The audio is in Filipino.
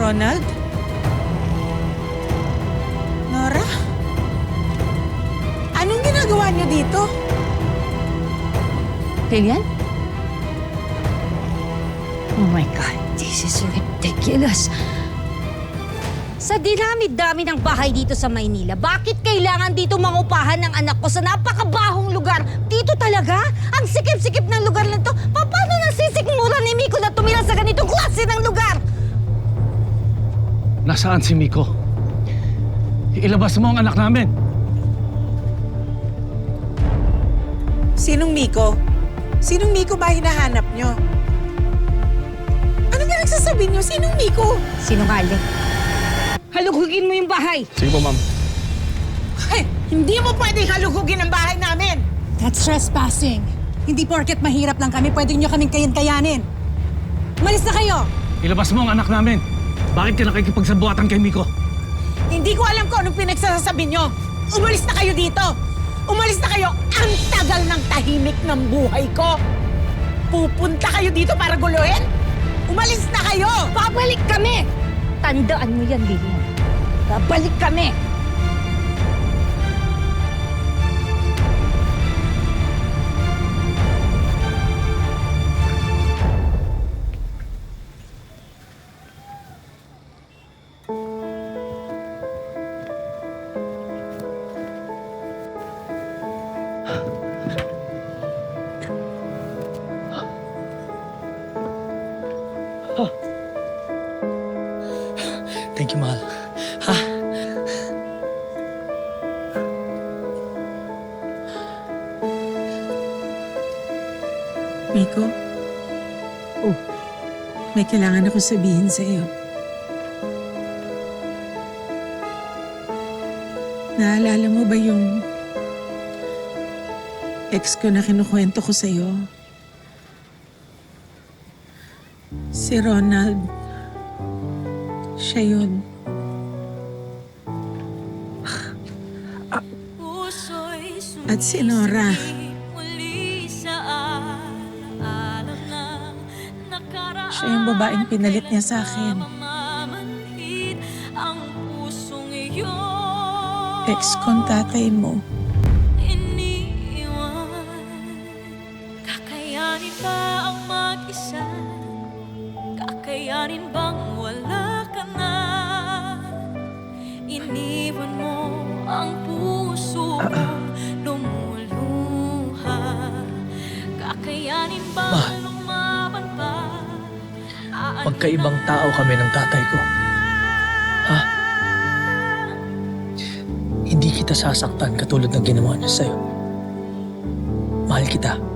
Ronald? Nora? Anong ginagawa niyo dito? Lilian? Oh my God, this is ridiculous. Sa dinami-dami ng bahay dito sa Maynila, bakit kailangan dito mangupahan ng anak ko sa napakabahong lugar? Dito talaga? Ang sikip-sikip ng lugar na to. Paano nasisikmura ni Miko na tumira sa ganitong klase ng lugar? Nasaan si Miko? Ilabas mo ang anak namin. Sinong Miko? Sinong Miko ba hinahanap niyo? Ano ba nagsasabi niyo? Sinong Miko? Sinungaling. Halugugin mo yung bahay. Sige po, ma'am. Ay, hindi mo pwedeng halugugin ang bahay namin! That's trespassing. Hindi porket mahirap lang kami, pwede nyo kaming kayanin. Umalis na kayo! Ilabas mo ang anak namin. Bakit ka nakikipagsabuatan kay Miko? Hindi ko alam kung anong pinagsasabi niyo. Umalis na kayo dito! Umalis na kayo! Ang tagal ng tahimik ng buhay ko! Pupunta kayo dito para guluhin? Umalis na kayo! Babalik kami! Tandaan mo yan, Lilian. Babalik kami! Thank you, mahal. Ha? Miko? Oh. May kailangan ako sabihin sa iyo. Naalala mo ba yung ex ko na kinukwento ko sa iyo? Si Ronald. Siya yun. At si Nora. Siya yung babaeng pinalit niya sa akin. Ex kong tatay mo. Kakayanin ba ang mag-isa? Kakayanin bang wala ka na? Iniwan mo ang puso kong lumuluha. Kakayanin ba Ma, lumaban pa? magkaibang tao kami ng tatay ko. Ha? Hindi kita sasaktan katulad ng ginawa niya sa'yo. Mahal kita.